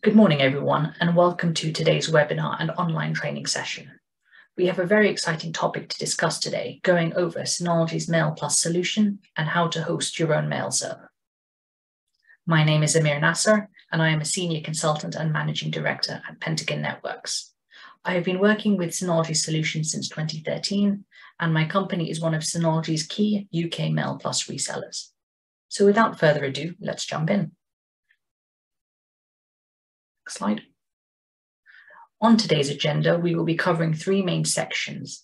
Good morning, everyone, and welcome to today's webinar and online training session. We have a very exciting topic to discuss today, going over Synology's Mail Plus solution and how to host your own mail server. My name is Amir Nasser, and I am a Senior Consultant and Managing Director at Pentagon Networks. I have been working with Synology Solutions since 2013, and my company is one of Synology's key UK Mail Plus resellers. So without further ado, let's jump in. Next slide. On today's agenda, we will be covering three main sections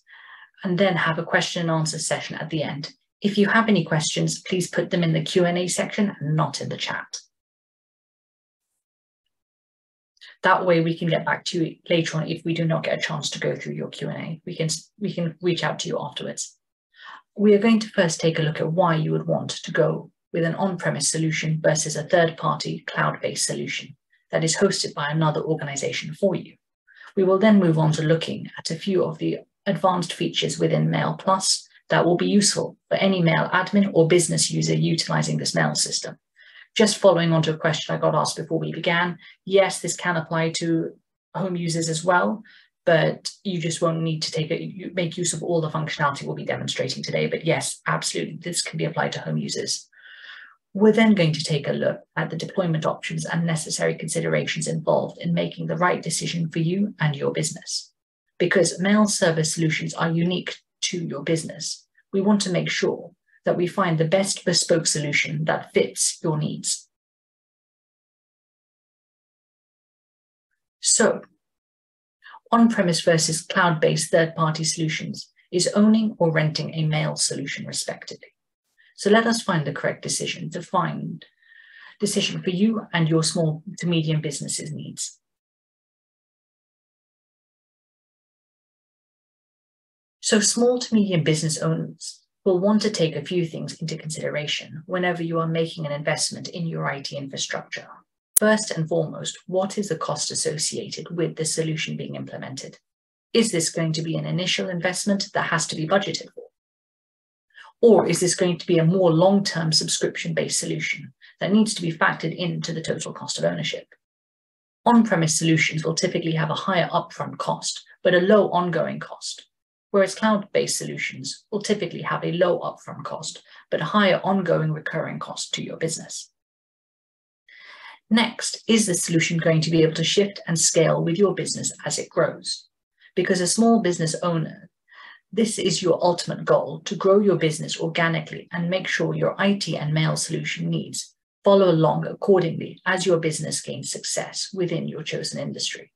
and then have a question and answer session at the end. If you have any questions, please put them in the Q&A section and not in the chat. That way we can get back to you later on if we do not get a chance to go through your Q&A. We can reach out to you afterwards. We are going to first take a look at why you would want to go with an on-premise solution versus a third-party cloud-based solution that is hosted by another organization for you. We will then move on to looking at a few of the advanced features within Mail Plus that will be useful for any mail admin or business user utilizing this mail system. Just following on to a question I got asked before we began, yes, this can apply to home users as well, but you just won't need to make use of all the functionality we'll be demonstrating today. But yes, absolutely, this can be applied to home users. We're then going to take a look at the deployment options and necessary considerations involved in making the right decision for you and your business. Because mail server solutions are unique to your business, we want to make sure that we find the best bespoke solution that fits your needs. So, on-premise versus cloud-based third-party solutions is owning or renting a mail solution respectively. So let us find the correct decision for you and your small to medium business's needs. So small to medium business owners will want to take a few things into consideration whenever you are making an investment in your IT infrastructure. First and foremost, what is the cost associated with the solution being implemented? Is this going to be an initial investment that has to be budgeted for? Or is this going to be a more long-term subscription-based solution that needs to be factored into the total cost of ownership? On-premise solutions will typically have a higher upfront cost, but a low ongoing cost, whereas cloud-based solutions will typically have a low upfront cost, but a higher ongoing recurring cost to your business. Next, is the solution going to be able to shift and scale with your business as it grows? Because a small business owner, this is your ultimate goal, to grow your business organically and make sure your IT and mail solution needs follow along accordingly as your business gains success within your chosen industry.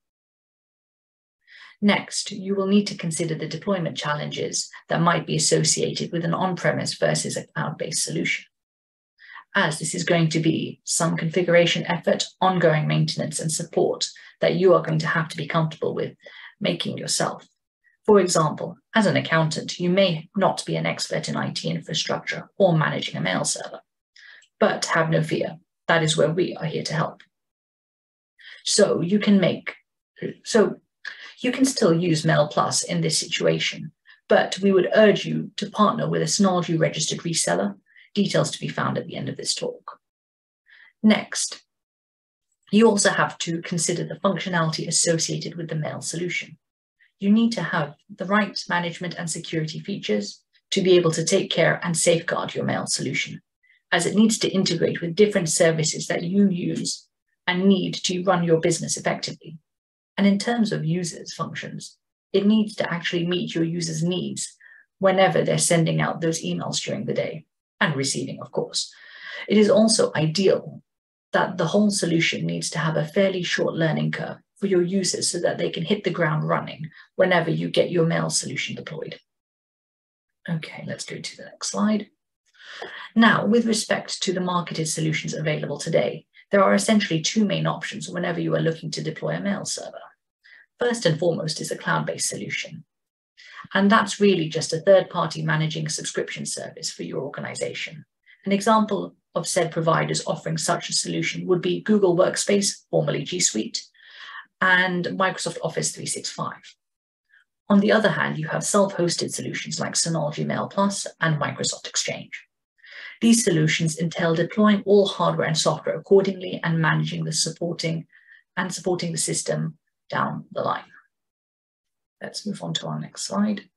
Next, you will need to consider the deployment challenges that might be associated with an on-premise versus a cloud-based solution, as this is going to be some configuration effort, ongoing maintenance and support that you are going to have to be comfortable with making yourself. For example, as an accountant, you may not be an expert in IT infrastructure or managing a mail server, but have no fear, that is where we are here to help. So you can still use Mail Plus in this situation, but we would urge you to partner with a Synology registered reseller, details to be found at the end of this talk. Next, you also have to consider the functionality associated with the mail solution. You need to have the right management and security features to be able to take care and safeguard your mail solution, as it needs to integrate with different services that you use and need to run your business effectively. And in terms of users' functions, it needs to actually meet your users' needs whenever they're sending out those emails during the day and receiving, of course. It is also ideal that the whole solution needs to have a fairly short learning curve for your users so that they can hit the ground running whenever you get your mail solution deployed. Okay, let's go to the next slide. Now, with respect to the marketed solutions available today, there are essentially two main options whenever you are looking to deploy a mail server. First and foremost is a cloud-based solution. And that's really just a third-party managing a subscription service for your organization. An example of said providers offering such a solution would be Google Workspace, formerly G Suite, and Microsoft Office 365. On the other hand, you have self-hosted solutions like Synology Mail Plus and Microsoft Exchange. These solutions entail deploying all hardware and software accordingly and managing the supporting and supporting the system down the line. Let's move on to our next slide.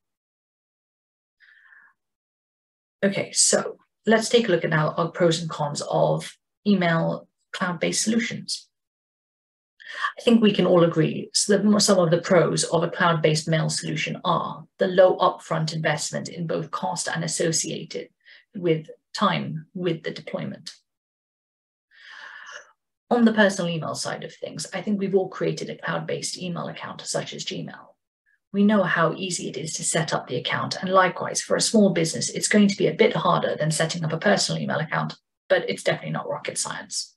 Okay, so let's take a look at now our pros and cons of email cloud-based solutions. I think we can all agree that some of the pros of a cloud-based mail solution are the low upfront investment in both cost and associated with time with the deployment. On the personal email side of things, I think we've all created a cloud-based email account such as Gmail. We know how easy it is to set up the account, and likewise, for a small business, it's going to be a bit harder than setting up a personal email account, but it's definitely not rocket science.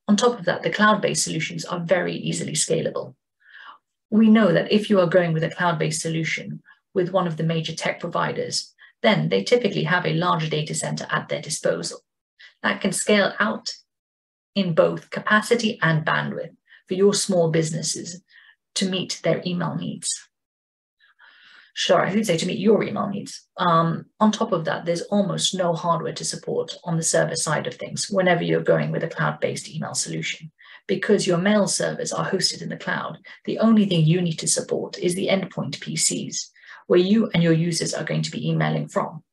On top of that, the cloud-based solutions are very easily scalable. We know that if you are going with a cloud-based solution with one of the major tech providers, then they typically have a large data center at their disposal that can scale out in both capacity and bandwidth for your small businesses to meet their email needs. Sure, I should say to meet your email needs. On top of that, there's almost no hardware to support on the server side of things whenever you're going with a cloud-based email solution. Because your mail servers are hosted in the cloud, the only thing you need to support is the endpoint PCs, where you and your users are going to be emailing from.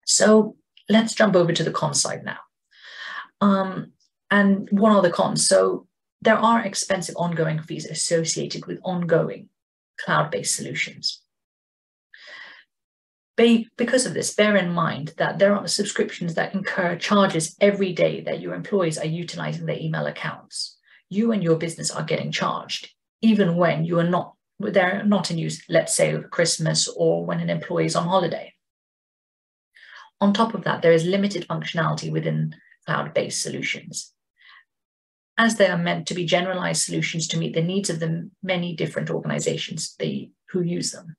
So let's jump over to the cons side now. And what are the cons? So there are expensive ongoing fees associated with ongoing cloud-based solutions. Because of this, bear in mind that there are subscriptions that incur charges every day that your employees are utilizing their email accounts. You and your business are getting charged, even when they're not in use, let's say over Christmas or when an employee is on holiday. On top of that, there is limited functionality within cloud-based solutions, as they are meant to be generalized solutions to meet the needs of the many different organizations who use them.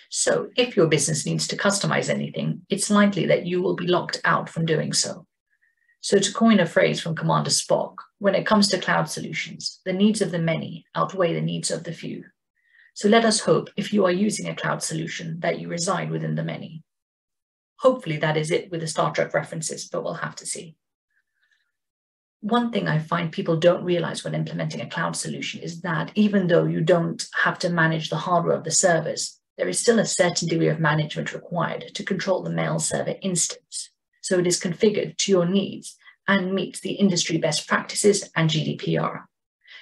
So if your business needs to customize anything, it's likely that you will be locked out from doing so. So to coin a phrase from Commander Spock, when it comes to cloud solutions, the needs of the many outweigh the needs of the few. So let us hope, if you are using a cloud solution, that you reside within the many. Hopefully that is it with the Star Trek references, but we'll have to see. One thing I find people don't realize when implementing a cloud solution is that even though you don't have to manage the hardware of the servers, there is still a certain degree of management required to control the mail server instance. So it is configured to your needs and meets the industry best practices and GDPR.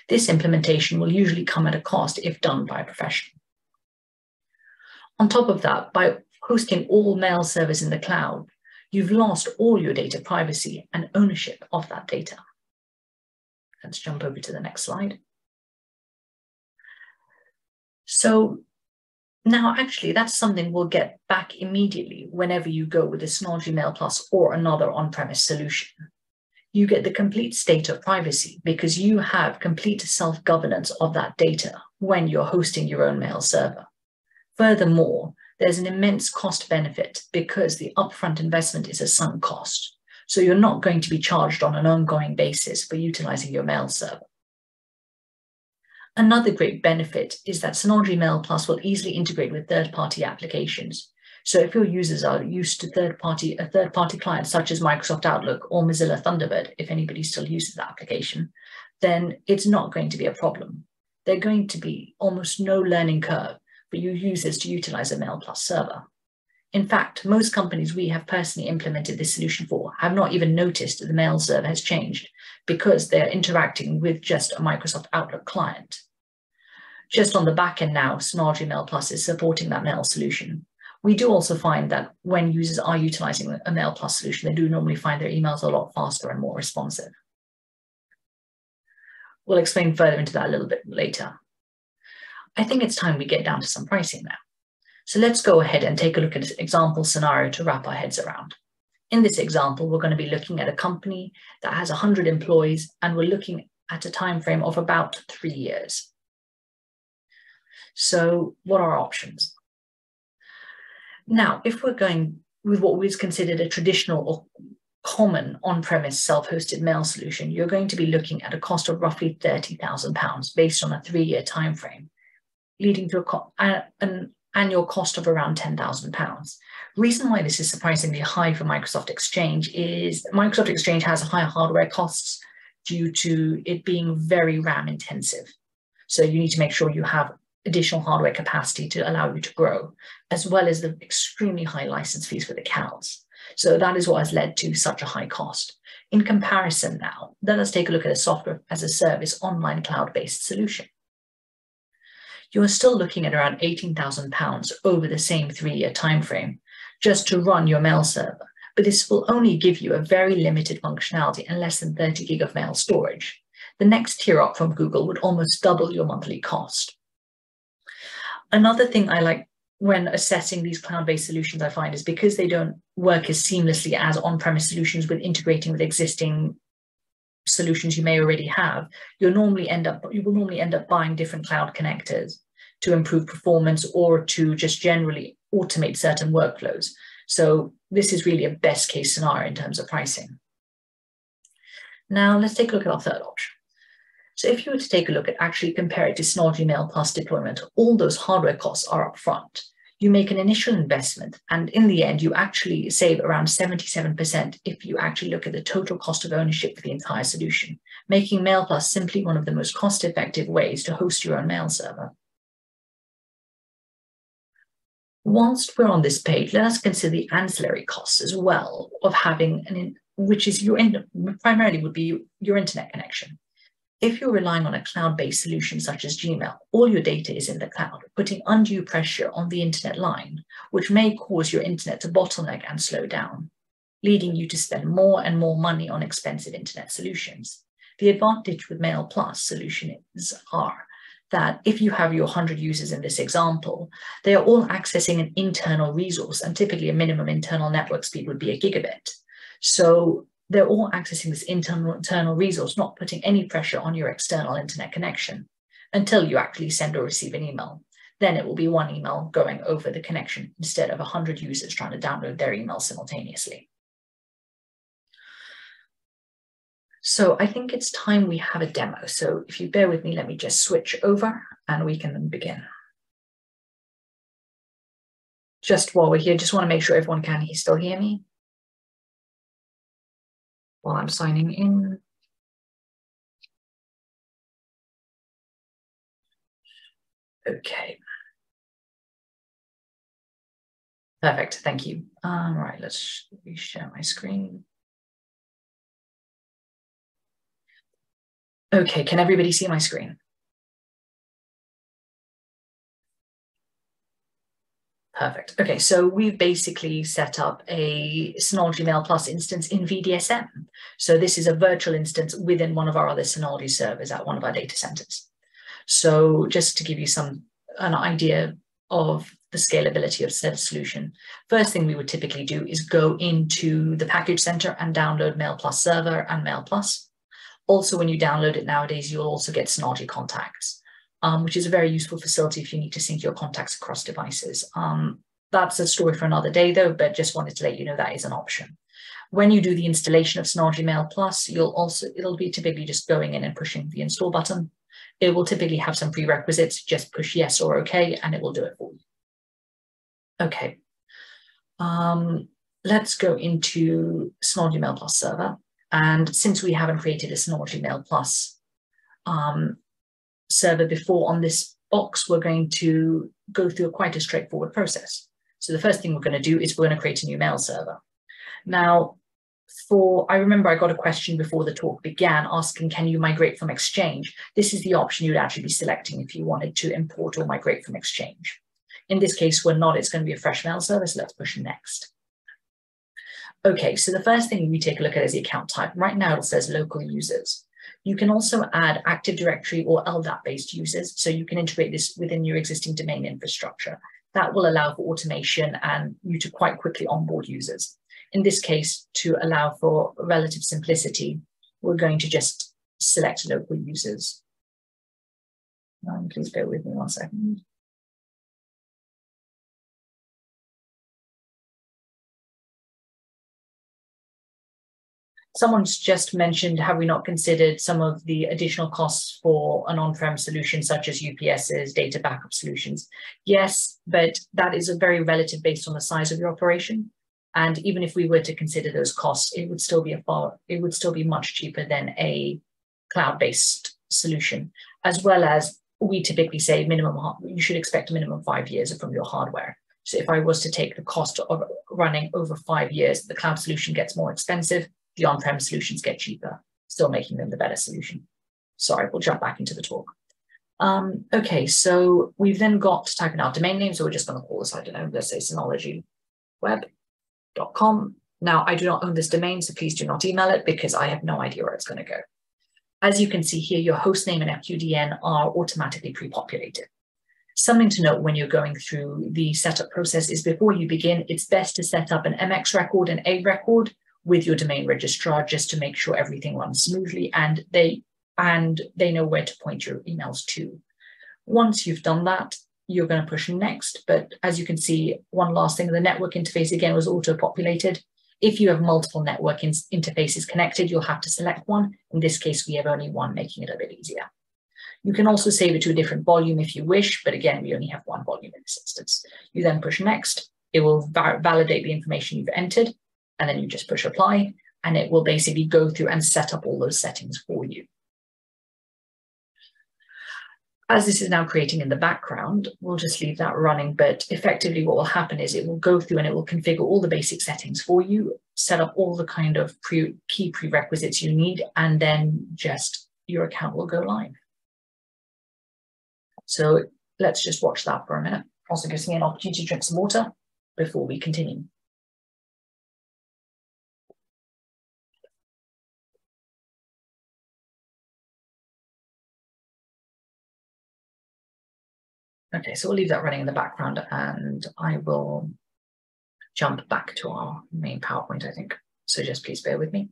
This implementation will usually come at a cost if done by a professional. On top of that, by hosting all mail servers in the cloud, you've lost all your data privacy and ownership of that data. Let's jump over to the next slide. So now actually that's something we'll get back immediately whenever you go with the Synology Mail Plus or another on-premise solution. You get the complete state of privacy because you have complete self-governance of that data when you're hosting your own mail server. Furthermore, there's an immense cost benefit because the upfront investment is a sunk cost. So you're not going to be charged on an ongoing basis for utilizing your mail server. Another great benefit is that Synology Mail Plus will easily integrate with third-party applications. So if your users are used to a third-party client such as Microsoft Outlook or Mozilla Thunderbird, if anybody still uses that application, then it's not going to be a problem. There's going to be almost no learning curve for your users to utilize a Mail Plus server. In fact, most companies we have personally implemented this solution for have not even noticed that the mail server has changed because they're interacting with just a Microsoft Outlook client. Just on the back end now, Synology Mail Plus is supporting that mail solution. We do also find that when users are utilizing a Mail Plus solution, they do normally find their emails a lot faster and more responsive. We'll explain further into that a little bit later. I think it's time we get down to some pricing now. So let's go ahead and take a look at an example scenario to wrap our heads around. In this example, we're going to be looking at a company that has 100 employees, and we're looking at a time frame of about 3 years. So what are our options? Now, if we're going with what is considered a traditional or common on-premise self-hosted mail solution, you're going to be looking at a cost of roughly £30,000 based on a 3-year time frame, leading to an annual cost of around £10,000. Reason why this is surprisingly high for Microsoft Exchange is Microsoft Exchange has higher hardware costs due to it being very RAM intensive. So you need to make sure you have additional hardware capacity to allow you to grow, as well as the extremely high license fees for the clouds. So that is what has led to such a high cost. In comparison now, let us take a look at a software as a service online cloud-based solution. You are still looking at around £18,000 over the same 3-year timeframe just to run your mail server, but this will only give you a very limited functionality and less than 30 gig of mail storage. The next tier up from Google would almost double your monthly cost. Another thing I like when assessing these cloud-based solutions, I find, is because they don't work as seamlessly as on-premise solutions with integrating with existing solutions you may already have, you will normally end up buying different cloud connectors to improve performance or to just generally automate certain workflows. So this is really a best case scenario in terms of pricing. Now let's take a look at our third option. So if you were to take a look at actually compare it to Synology Mail Plus deployment, all those hardware costs are upfront. You make an initial investment, and in the end, you actually save around 77% if you actually look at the total cost of ownership for the entire solution, making Mail Plus simply one of the most cost-effective ways to host your own mail server. Whilst we're on this page, let us consider the ancillary costs as well of having which is primarily would be your internet connection. If you're relying on a cloud-based solution such as Gmail, all your data is in the cloud, putting undue pressure on the internet line, which may cause your internet to bottleneck and slow down, leading you to spend more and more money on expensive internet solutions. The advantage with Mail Plus solutions are that if you have your 100 users in this example, they are all accessing an internal resource, and typically a minimum internal network speed would be a gigabit. So they're all accessing this internal resource, not putting any pressure on your external internet connection until you actually send or receive an email. Then it will be one email going over the connection instead of 100 users trying to download their email simultaneously. So I think it's time we have a demo. So if you bear with me, let me just switch over and we can then begin. Just while we're here, just want to make sure everyone can still hear me while I'm signing in. Okay. Perfect, thank you. All right, let's reshare my screen. Okay, can everybody see my screen? Perfect. Okay, so we've basically set up a Synology Mail Plus instance in VDSM. So this is a virtual instance within one of our other Synology servers at one of our data centers. So just to give you an idea of the scalability of said solution, first thing we would typically do is go into the package center and download Mail Plus server and Mail Plus. Also, when you download it nowadays, you'll also get Synology contacts, which is a very useful facility if you need to sync your contacts across devices. That's a story for another day though, but just wanted to let you know that is an option. When you do the installation of Synology Mail Plus, it'll be typically just going in and pushing the install button. It will typically have some prerequisites, just push yes or okay, and it will do it for you. Okay, let's go into Synology Mail Plus server. And since we haven't created a Synology Mail Plus server before on this box, we're going to go through quite a straightforward process. So the first thing we're going to do is we're going to create a new mail server. Now, I remember I got a question before the talk began asking, can you migrate from Exchange? This is the option you'd actually be selecting if you wanted to import or migrate from Exchange. In this case, we're not, it's going to be a fresh mail server, so let's push next. Okay, so the first thing we take a look at is the account type. Right now it says local users. You can also add Active Directory or LDAP-based users, so you can integrate this within your existing domain infrastructure. That will allow for automation and you to quite quickly onboard users. In this case, to allow for relative simplicity, we're going to just select local users. Please bear with me 1 second. Someone's just mentioned, have we not considered some of the additional costs for an on-prem solution such as UPSs, data backup solutions? Yes, but that is a very relative based on the size of your operation. And even if we were to consider those costs, it would still be much cheaper than a cloud-based solution, as well as we typically say you should expect a minimum 5 years from your hardware. So if I was to take the cost of running over 5 years, the cloud solution gets more expensive, the on-prem solutions get cheaper, still making them the better solution. Sorry, we'll jump back into the talk. Okay, so we've then got to type in our domain name. So we're just going to call this, I don't know, let's say synologyweb.com. Now, I do not own this domain, so please do not email it because I have no idea where it's going to go. As you can see here, your hostname and FQDN are automatically pre-populated. Something to note when you're going through the setup process is before you begin, it's best to set up an MX record and A record with your domain registrar just to make sure everything runs smoothly and they know where to point your emails to. Once you've done that, you're going to push next. But as you can see, one last thing, the network interface again was auto-populated. If you have multiple network interfaces connected, you'll have to select one. In this case, we have only one, making it a bit easier. You can also save it to a different volume if you wish, but again, we only have one volume in this instance. You then push next. It will validate the information you've entered, and then you just push apply, and it will basically go through and set up all those settings for you. As this is now creating in the background, we'll just leave that running, but effectively what will happen is it will go through and it will configure all the basic settings for you, set up all the kind of key prerequisites you need, and then just your account will go live. So let's just watch that for a minute. Also gives me an opportunity to drink some water before we continue. Okay, so we'll leave that running in the background and I will jump back to our main PowerPoint, I think. So just please bear with me.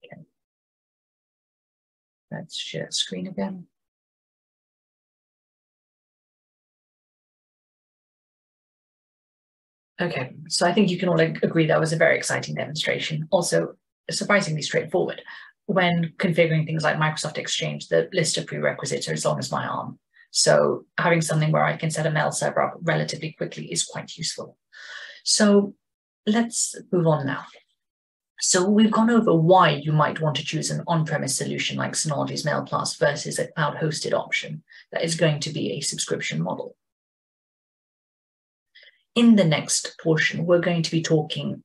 Okay. Let's share screen again. Okay, so I think you can all agree that was a very exciting demonstration. Also, surprisingly straightforward. When configuring things like Microsoft Exchange, the list of prerequisites are as long as my arm. So having something where I can set a mail server up relatively quickly is quite useful. So let's move on now. So we've gone over why you might want to choose an on-premise solution like Synology's Mail Plus versus a cloud-hosted option that is going to be a subscription model. In the next portion, we're going to be taking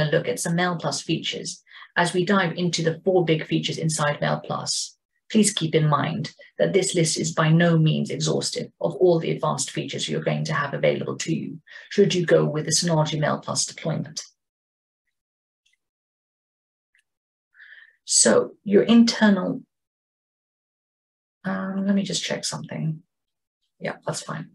a look at some Mail Plus features. As we dive into the 4 big features inside Mail Plus, please keep in mind that this list is by no means exhaustive of all the advanced features you're going to have available to you should you go with the Synology Mail Plus deployment. So your internal, let me just check something. Yeah, that's fine.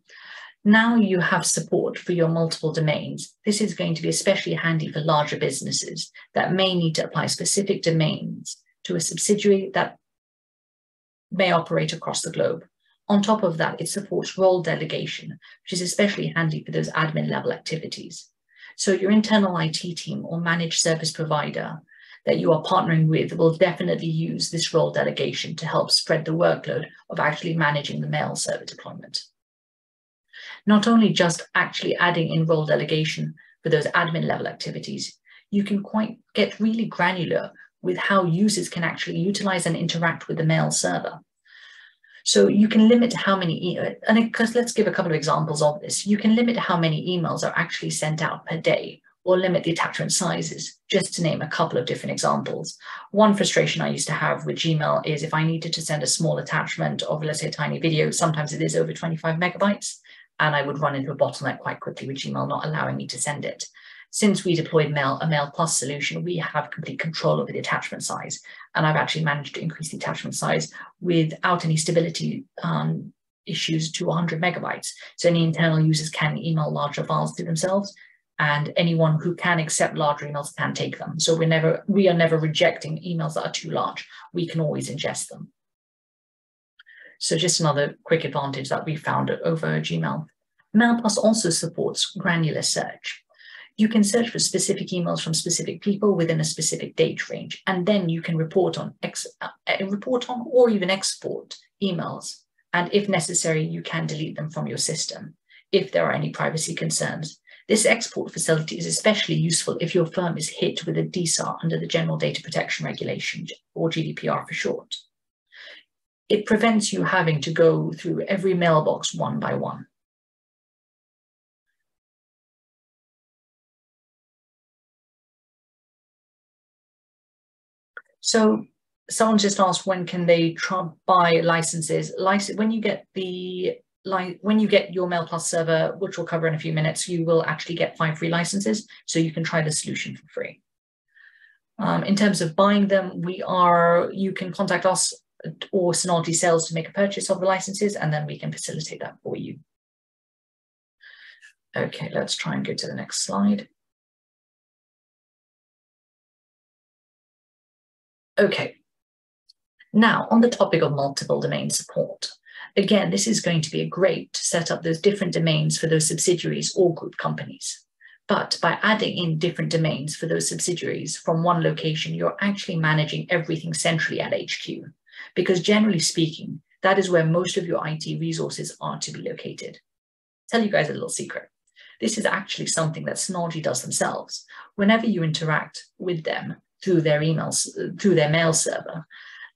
Now you have support for your multiple domains. This is going to be especially handy for larger businesses that may need to apply specific domains to a subsidiary that may operate across the globe. On top of that, it supports role delegation, which is especially handy for those admin level activities. So your internal IT team or managed service provider that you are partnering with will definitely use this role delegation to help spread the workload of actually managing the mail server deployment. Not only just actually adding in role delegation for those admin level activities, you can get really granular with how users can actually utilize and interact with the mail server. So you can limit how many, because let's give a couple of examples of this. You can limit how many emails are actually sent out per day, or limit the attachment sizes, just to name a couple of different examples. One frustration I used to have with Gmail is if I needed to send a small attachment of, let's say, a tiny video, sometimes it is over 25 megabytes, and I would run into a bottleneck quite quickly with Gmail not allowing me to send it. Since we deployed a Mail Plus solution, we have complete control over the attachment size, and I've actually managed to increase the attachment size without any stability issues to 100 megabytes. So any internal users can email larger files to themselves, and anyone who can accept larger emails can take them. So we are never rejecting emails that are too large. We can always ingest them. So just another quick advantage that we found over Gmail. MailPlus also supports granular search. You can search for specific emails from specific people within a specific date range, and then you can report on or even export emails. And if necessary, you can delete them from your system if there are any privacy concerns. This export facility is especially useful if your firm is hit with a DSAR under the General Data Protection Regulation, or GDPR for short. It prevents you having to go through every mailbox one by one. So someone just asked, when can they buy licenses? When you get your MailPlus server, which we'll cover in a few minutes, you will actually get 5 free licenses, so you can try the solution for free. In terms of buying them, you can contact us or Synology Sales to make a purchase of the licenses, and then we can facilitate that for you. Okay, let's try and go to the next slide. Okay, now on the topic of multiple domain support. Again, this is going to be great to set up those different domains for those subsidiaries or group companies. But by adding in different domains for those subsidiaries from one location, you're actually managing everything centrally at HQ. Because generally speaking, that is where most of your IT resources are to be located. I'll tell you guys a little secret. This is actually something that Synology does themselves. Whenever you interact with them through their emails, through their mail server,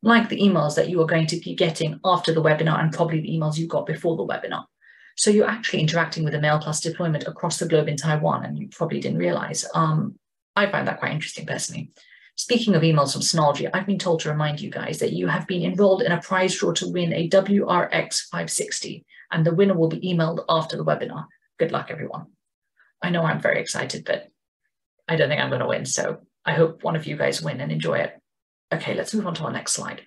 like the emails that you are going to be getting after the webinar and probably the emails you got before the webinar. So you're actually interacting with a MailPlus deployment across the globe in Taiwan, and you probably didn't realize. I find that quite interesting personally. Speaking of emails from Synology, I've been told to remind you guys that you have been enrolled in a prize draw to win a WRX 560, and the winner will be emailed after the webinar. Good luck, everyone. I know I'm very excited, but I don't think I'm going to win, so I hope one of you guys win and enjoy it. Okay, let's move on to our next slide.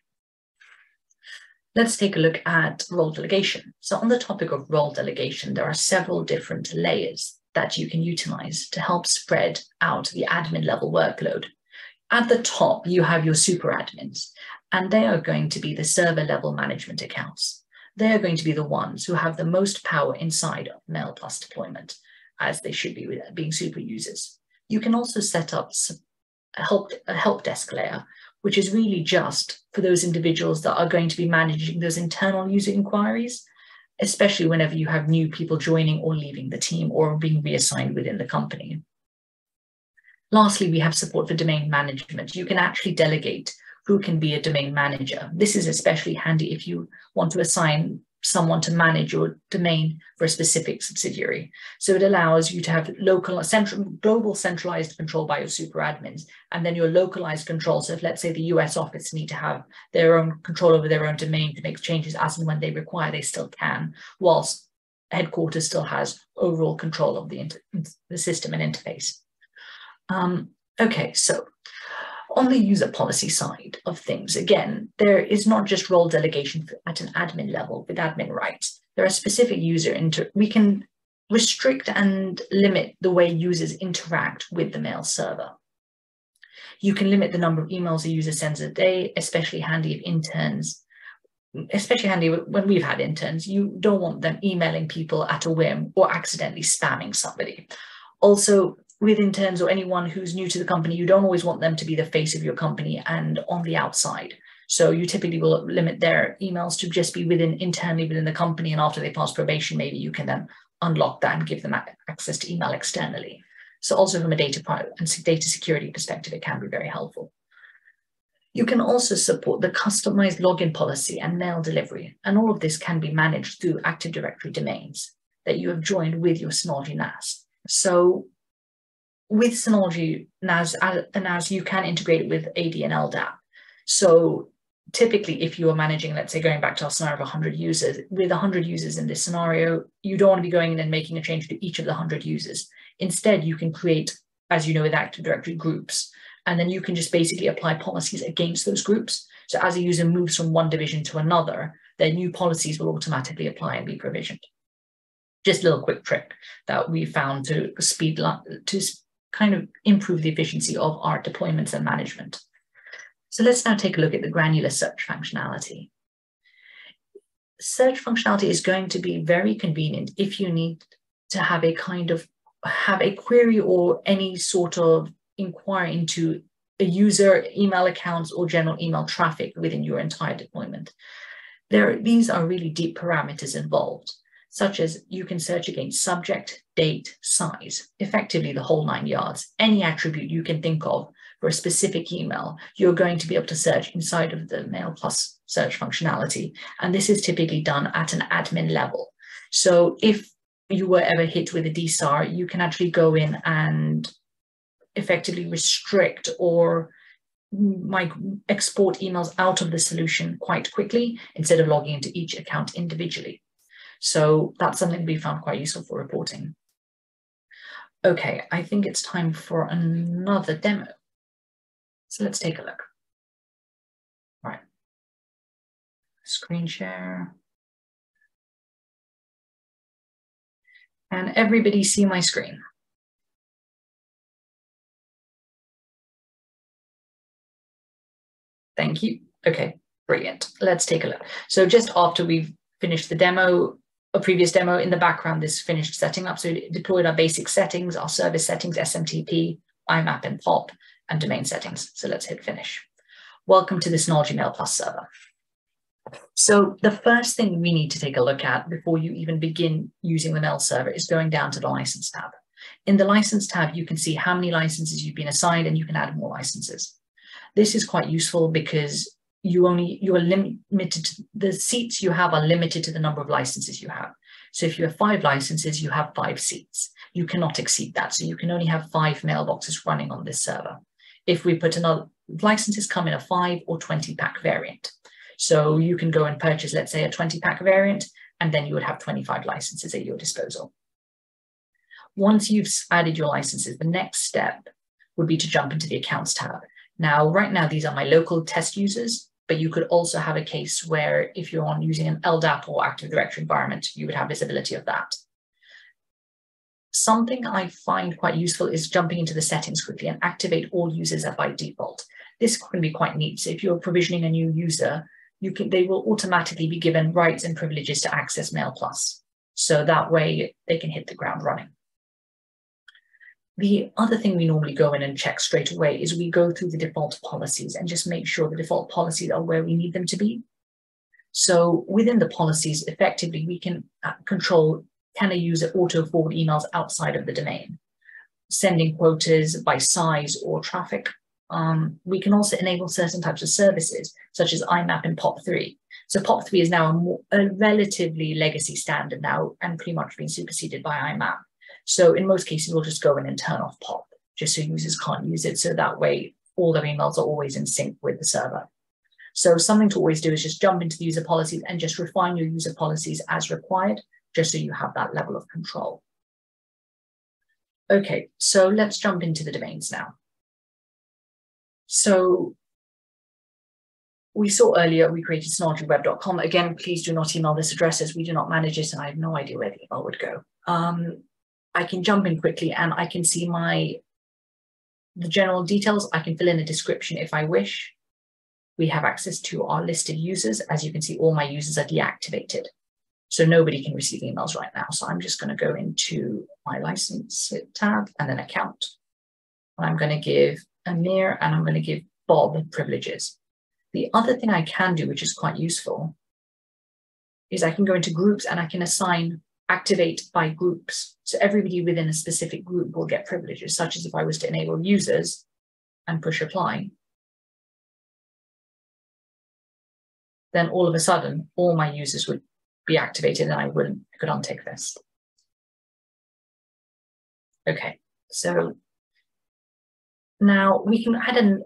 Let's take a look at role delegation. So on the topic of role delegation, there are several different layers that you can utilize to help spread out the admin level workload. At the top, you have your super admins, and they are going to be the server level management accounts. They are going to be the ones who have the most power inside of MailPlus deployment, as they should be with being super users. You can also set up a help desk layer, which is really just for those individuals that are going to be managing those internal user inquiries, especially whenever you have new people joining or leaving the team or being reassigned within the company. Lastly, we have support for domain management. You can actually delegate who can be a domain manager. This is especially handy if you want to assign someone to manage your domain for a specific subsidiary. So it allows you to have global centralized control by your super admins, and then your localized control. So if, let's say, the US office need to have their own control over their own domain to make changes as and when they require, they still can, whilst headquarters still has overall control of the system and interface. Okay, so on the user policy side of things, again, there is not just role delegation at an admin level with admin rights. There are specific we can restrict and limit the way users interact with the mail server. You can limit the number of emails a user sends a day, especially handy if interns, especially handy when we've had interns. You don't want them emailing people at a whim or accidentally spamming somebody. Also, with interns or anyone who's new to the company, you don't always want them to be the face of your company and on the outside. So you typically will limit their emails to just be internally within the company, and after they pass probation, maybe you can then unlock that and give them access to email externally. So also from a data security perspective, it can be very helpful. You can also support the customized login policy and mail delivery, and all of this can be managed through Active Directory domains that you have joined with your Synology NAS. So with Synology NAS, you can integrate it with AD and LDAP. So typically, if you are managing, let's say, going back to our scenario of 100 users, with 100 users in this scenario, you don't want to be going in and making a change to each of the 100 users. Instead, you can create, as you know, with Active Directory groups, and then you can just basically apply policies against those groups. So as a user moves from one division to another, their new policies will automatically apply and be provisioned. Just a little quick trick that we found to kind of improve the efficiency of our deployments and management. So let's now take a look at the granular search functionality. search functionality is going to be very convenient if you need to have a query or any sort of inquiry into a user email accounts or general email traffic within your entire deployment. These are really deep parameters involved, such as you can search against subject, date, size, effectively the whole 9 yards. Any attribute you can think of for a specific email, you're going to be able to search inside of the Mail Plus search functionality. And this is typically done at an admin level. So if you were ever hit with a DSAR, you can actually go in and effectively restrict or export emails out of the solution quite quickly instead of logging into each account individually. So that's something we found quite useful for reporting. Okay, I think it's time for another demo. So let's take a look. Right. Screen share. And everybody see my screen? Thank you. Okay, brilliant. Let's take a look. So just after we've finished the demo, a previous demo, in the background, this finished setting up. So we deployed our basic settings, our service settings, SMTP, IMAP and POP, and domain settings. So let's hit finish. Welcome to the Synology Mail Plus server. So the first thing we need to take a look at before you even begin using the mail server is going down to the license tab. In the license tab, you can see how many licenses you've been assigned and you can add more licenses. This is quite useful because you are limited to the seats you have are limited to the number of licenses you have. So if you have 5 licenses, you have 5 seats. You cannot exceed that. So you can only have 5 mailboxes running on this server. If we put another, licenses come in a 5 or 20 pack variant. So you can go and purchase, let's say, a 20 pack variant, and then you would have 25 licenses at your disposal. Once you've added your licenses, the next step would be to jump into the accounts tab. Now, right now, these are my local test users, but you could also have a case where if you're using an LDAP or Active Directory environment, you would have visibility of that. Something I find quite useful is jumping into the settings quickly and activate all users by default. This can be quite neat. So if you're provisioning a new user, they will automatically be given rights and privileges to access Mail Plus. So that way they can hit the ground running. The other thing we normally go in and check straight away is we go through the default policies and just make sure the default policies are where we need them to be. So within the policies, effectively, we can control, can a user auto forward emails outside of the domain, sending quotas by size or traffic. We can also enable certain types of services, such as IMAP and POP3. So POP3 is now a relatively legacy standard now and pretty much being superseded by IMAP. So in most cases, we'll just go in and turn off POP, just so users can't use it. So that way, all their emails are always in sync with the server. So something to always do is just jump into the user policies and just refine your user policies as required, just so you have that level of control. Okay, so let's jump into the domains now. So we saw earlier we created synologyweb.com. Again, please do not email this address as we do not manage it and I have no idea where the email would go. I can jump in quickly and I can see the general details. I can fill in a description if I wish. We have access to our listed users. As you can see, all my users are deactivated. So nobody can receive emails right now. So I'm just going to go into my license tab and then account. And I'm going to give Amir and I'm going to give Bob privileges. The other thing I can do, which is quite useful, is I can go into groups and I can activate by groups. So everybody within a specific group will get privileges, such as if I was to enable users and push apply, then all of a sudden, all my users would be activated and I could untick this. Okay, so now we can add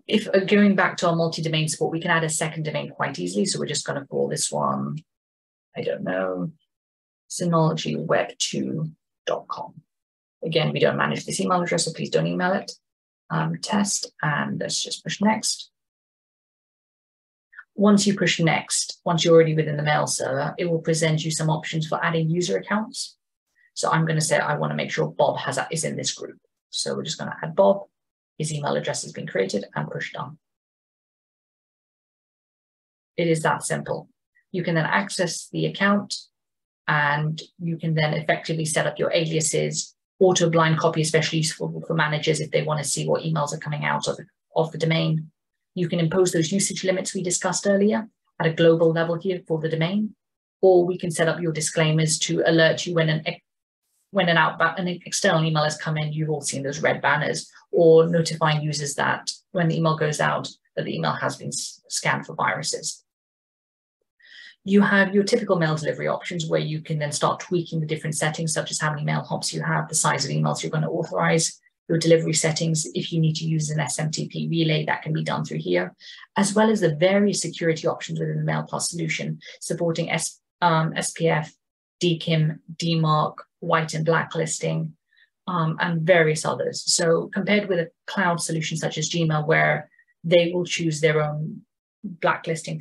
going back to our multi-domain support, we can add a second domain quite easily. So we're just going to call this one, I don't know, synologyweb2.com. Again, we don't manage this email address, so please don't email it. Test, and let's just push next. Once you push next, once you're already within the mail server, it will present you some options for adding user accounts. So I'm going to say I want to make sure Bob is in this group. So we're just going to add Bob. His email address has been created and push done. It is that simple. You can then access the account, and you can then effectively set up your aliases. Auto blind copy, especially useful for managers if they want to see what emails are coming out of the domain. You can impose those usage limits we discussed earlier at a global level here for the domain, or we can set up your disclaimers to alert you when an external email has come in. You've all seen those red banners, or notifying users that when the email goes out, that the email has been scanned for viruses. You have your typical mail delivery options where you can then start tweaking the different settings, such as how many mail hops you have, the size of emails you're going to authorize, your delivery settings. If you need to use an SMTP relay, that can be done through here, as well as the various security options within the MailPlus solution, supporting SPF, DKIM, DMARC, white and blacklisting, and various others. So compared with a cloud solution such as Gmail, where they will choose their own blacklisting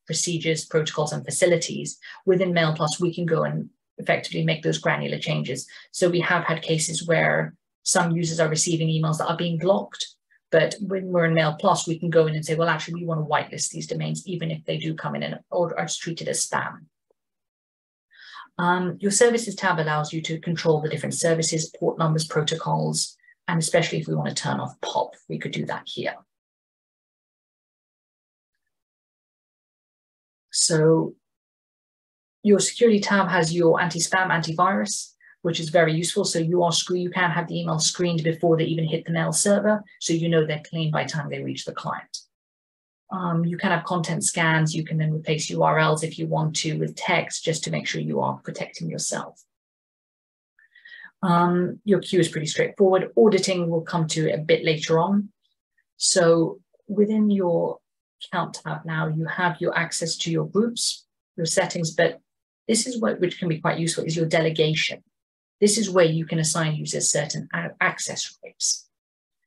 procedures, protocols, and facilities, within MailPlus, we can go and effectively make those granular changes. So we have had cases where some users are receiving emails that are being blocked, but when we're in MailPlus, we can go in and say, well, actually, we want to whitelist these domains, even if they do come in or are treated as spam. Your services tab allows you to control the different services, port numbers, protocols, and especially if we want to turn off POP, we could do that here. So your security tab has your anti-spam, antivirus, which is very useful. So you can have the email screened before they even hit the mail server, so you know they're clean by the time they reach the client. You can have content scans. You can then replace URLs if you want to with text, just to make sure you are protecting yourself. Your queue is pretty straightforward. Auditing we'll come to a bit later on. So within your account tab now, you have your access to your groups, your settings, but this is which can be quite useful, is your delegation. This is where you can assign users certain access rights,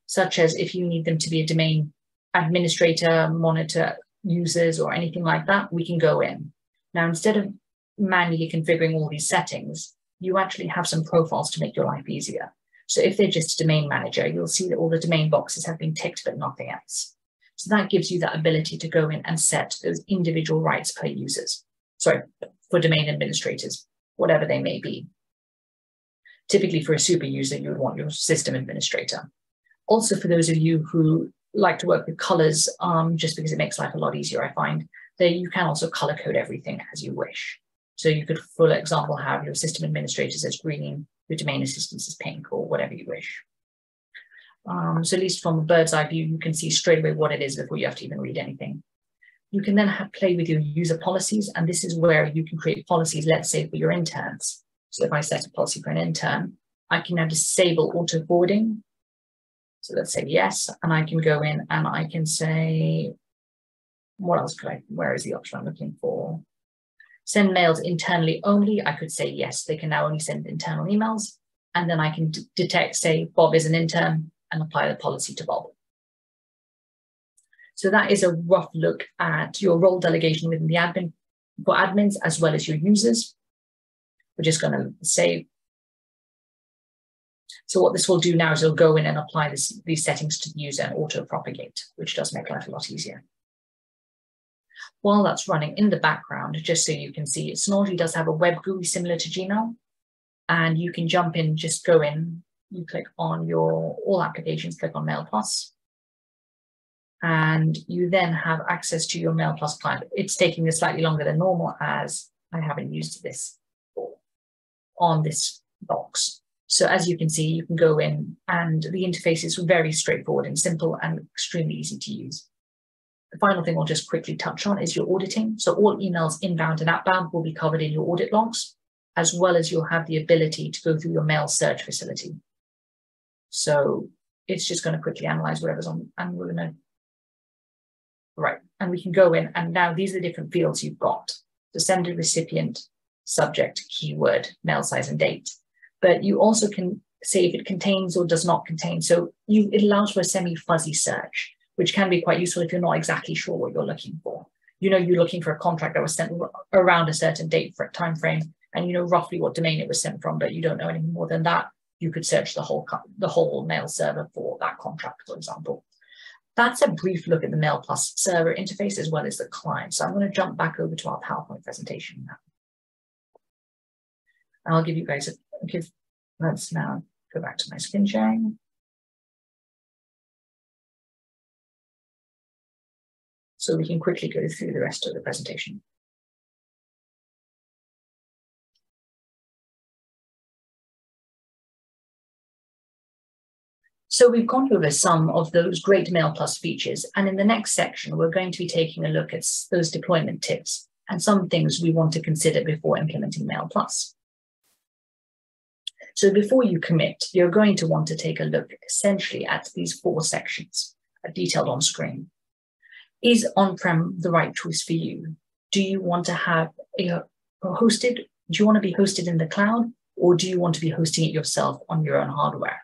such as if you need them to be a domain administrator, monitor users, or anything like that, we can go in. Now, instead of manually configuring all these settings, you actually have some profiles to make your life easier. So if they're just a domain manager, you'll see that all the domain boxes have been ticked, but nothing else. So that gives you that ability to go in and set those individual rights per users. Sorry, for domain administrators, whatever they may be. Typically for a super user, you would want your system administrator. Also for those of you who like to work with colors, just because it makes life a lot easier, I find, that you can also color code everything as you wish. So you could, for example, have your system administrators as green, your domain assistants as pink, or whatever you wish. So at least from a bird's eye view, you can see straight away what it is before you have to even read anything. You can then play with your user policies, and this is where you can create policies, let's say, for your interns. So if I set a policy for an intern, I can now disable auto forwarding. So let's say yes, and I can go in and I can say, what else could where is the option I'm looking for? Send mails internally only. I could say yes, they can now only send internal emails. And then I can detect, say, Bob is an intern, and apply the policy to Bob. So that is a rough look at your role delegation within the admin for admins as well as your users. We're just going to save. So what this will do now is it'll go in and apply these settings to the user and auto-propagate, which does make life a lot easier. While that's running in the background, just so you can see, Synology does have a web GUI similar to Gmail, and you can jump in, just go in, you click on your all applications, click on MailPlus, and you then have access to your MailPlus client. It's taking this slightly longer than normal as I haven't used this on this box. So as you can see, you can go in and the interface is very straightforward and simple and extremely easy to use. The final thing I'll just quickly touch on is your auditing. So all emails inbound and outbound will be covered in your audit logs, as well as you'll have the ability to go through your mail search facility. So it's just going to quickly analyze whatever's on, and we're going to, right, and we can go in, and now these are the different fields you've got. The sender, recipient, subject, keyword, mail size, and date. But you also can say if it contains or does not contain. So it allows for a semi-fuzzy search, which can be quite useful if you're not exactly sure what you're looking for. You know, you're looking for a contract that was sent around a certain date for time frame, and you know roughly what domain it was sent from, but you don't know anything more than that. You could search the whole mail server for that contract, for example. That's a brief look at the Mail Plus server interface as well as the client. So I'm going to jump back over to our PowerPoint presentation now. I'll give you guys let's now go back to my screen sharing. So we can quickly go through the rest of the presentation. So we've gone over some of those great Mail Plus features, and in the next section, we're going to be taking a look at those deployment tips and some things we want to consider before implementing Mail Plus. So before you commit, you're going to want to take a look essentially at these 4 sections detailed on screen. Is on-prem the right choice for you? Do you want to have do you want to be hosted in the cloud, or do you want to be hosting it yourself on your own hardware?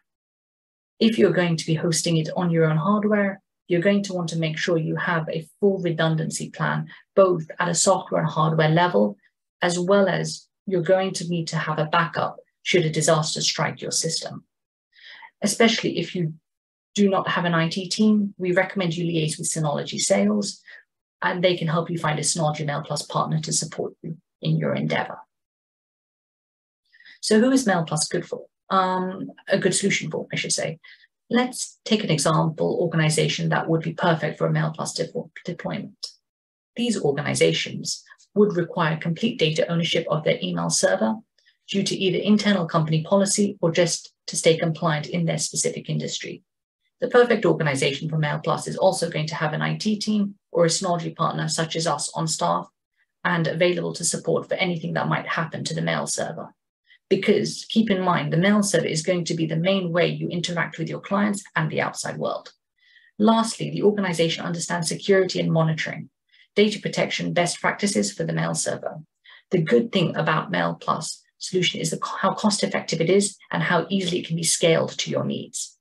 If you're going to be hosting it on your own hardware, you're going to want to make sure you have a full redundancy plan, both at a software and hardware level, as well as you're going to need to have a backup should a disaster strike your system. Especially if you do not have an IT team, we recommend you liaise with Synology Sales, and they can help you find a Synology Mail Plus partner to support you in your endeavor. So who is Mail Plus good for? A good solution for, I should say. Let's take an example organization that would be perfect for a Mail Plus deployment. These organizations would require complete data ownership of their email server due to either internal company policy or just to stay compliant in their specific industry. The perfect organization for Mail Plus is also going to have an IT team or a Synology partner such as us on staff and available to support for anything that might happen to the mail server. Because keep in mind, the mail server is going to be the main way you interact with your clients and the outside world. Lastly, the organization understands security and monitoring, data protection best practices for the mail server. The good thing about Mail Plus solution is how cost effective it is and how easily it can be scaled to your needs.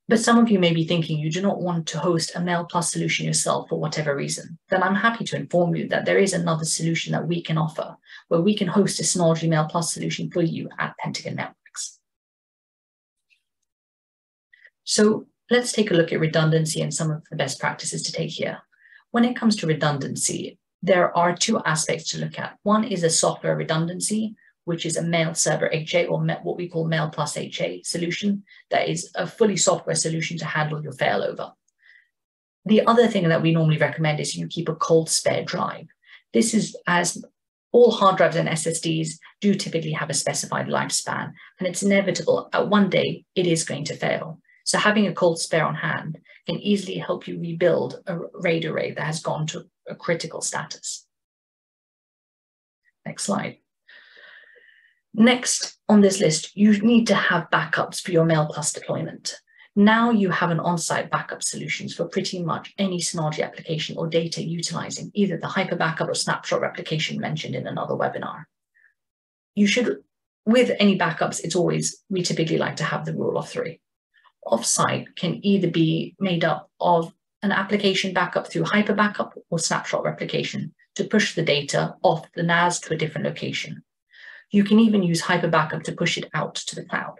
But some of you may be thinking you do not want to host a Mail Plus solution yourself for whatever reason. Then I'm happy to inform you that there is another solution that we can offer, where we can host a Synology Mail Plus solution for you at Pentagon Networks. So let's take a look at redundancy and some of the best practices to take here. When it comes to redundancy, there are 2 aspects to look at. One is a software redundancy, which is a mail server HA, or what we call Mail Plus HA solution. That is a fully software solution to handle your failover. The other thing that we normally recommend is you keep a cold spare drive. This is as all hard drives and SSDs do typically have a specified lifespan, and it's inevitable at one day it is going to fail. So having a cold spare on hand can easily help you rebuild a RAID array that has gone to a critical status. Next slide. Next on this list, you need to have backups for your Mail Plus deployment. Now you have an on-site backup solutions for pretty much any Synology application or data utilizing either the hyper backup or snapshot replication mentioned in another webinar. You should, with any backups, we typically like to have the rule of 3. Offsite can either be made up of an application backup through hyper backup or snapshot replication to push the data off the NAS to a different location. You can even use hyper backup to push it out to the cloud.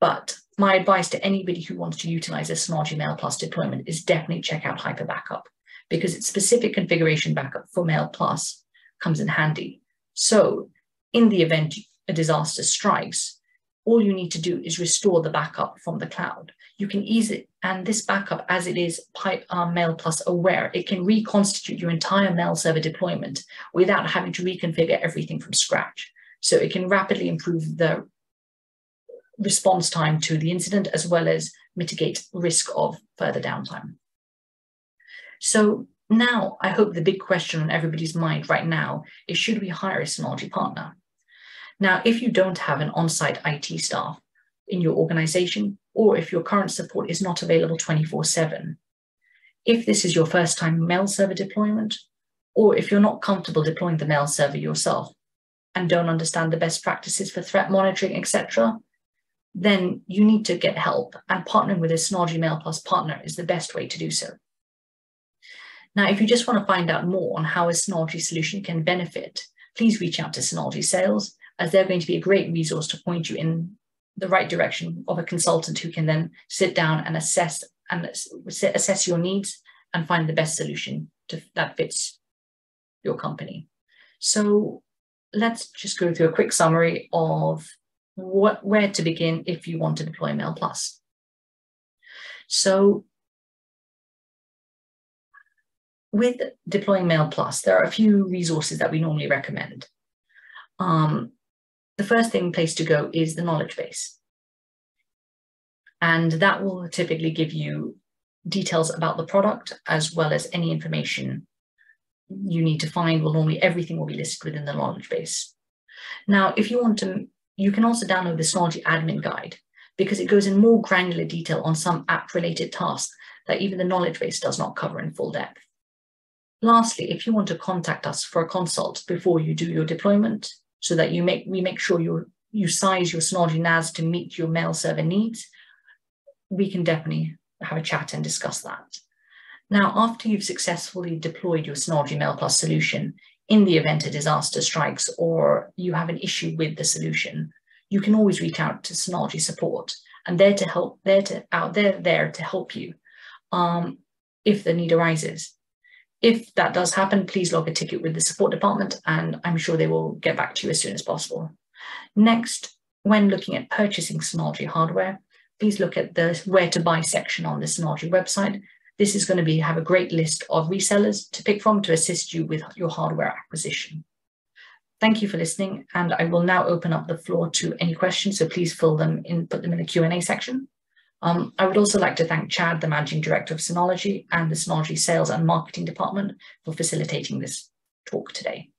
But my advice to anybody who wants to utilize a Synology Mail Plus deployment is definitely check out hyper backup, because its specific configuration backup for Mail Plus comes in handy. So in the event a disaster strikes, all you need to do is restore the backup from the cloud. You can ease it, and this backup, as it is Mail Plus aware, it can reconstitute your entire mail server deployment without having to reconfigure everything from scratch. So it can rapidly improve the response time to the incident, as well as mitigate risk of further downtime. So now I hope the big question on everybody's mind right now is, should we hire a Synology partner? Now, if you don't have an on-site IT staff in your organization, or if your current support is not available 24/7, if this is your first time mail server deployment, or if you're not comfortable deploying the mail server yourself and don't understand the best practices for threat monitoring, etc., then you need to get help, and partnering with a Synology Mail Plus partner is the best way to do so. Now, if you just want to find out more on how a Synology solution can benefit, please reach out to Synology Sales, as they're going to be a great resource to point you in the right direction of a consultant who can then sit down and assess and assess your needs and find the best solution that fits your company. So let's just go through a quick summary of where to begin if you want to deploy Mail Plus. So with deploying Mail Plus, there are a few resources that we normally recommend. The first place to go is the knowledge base. And that will typically give you details about the product, as well as any information you need to find. Everything will be listed within the knowledge base. Now, if you want to, you can also download the Synology admin guide, because it goes in more granular detail on some app-related tasks that even the knowledge base does not cover in full depth. Lastly, if you want to contact us for a consult before you do your deployment, so that we make sure you size your Synology NAS to meet your mail server needs, we can definitely have a chat and discuss that. Now, after you've successfully deployed your Synology Mail Plus solution, in the event a disaster strikes or you have an issue with the solution, you can always reach out to Synology support, and they're there to help you if the need arises. If that does happen, please log a ticket with the support department, and I'm sure they will get back to you as soon as possible. Next, when looking at purchasing Synology hardware, please look at the where to buy section on the Synology website. This is going to have a great list of resellers to pick from to assist you with your hardware acquisition. Thank you for listening, and I will now open up the floor to any questions, so please put them in the Q&A section. I would also like to thank Chad, the Managing Director of Synology, and the Synology Sales and Marketing Department for facilitating this talk today.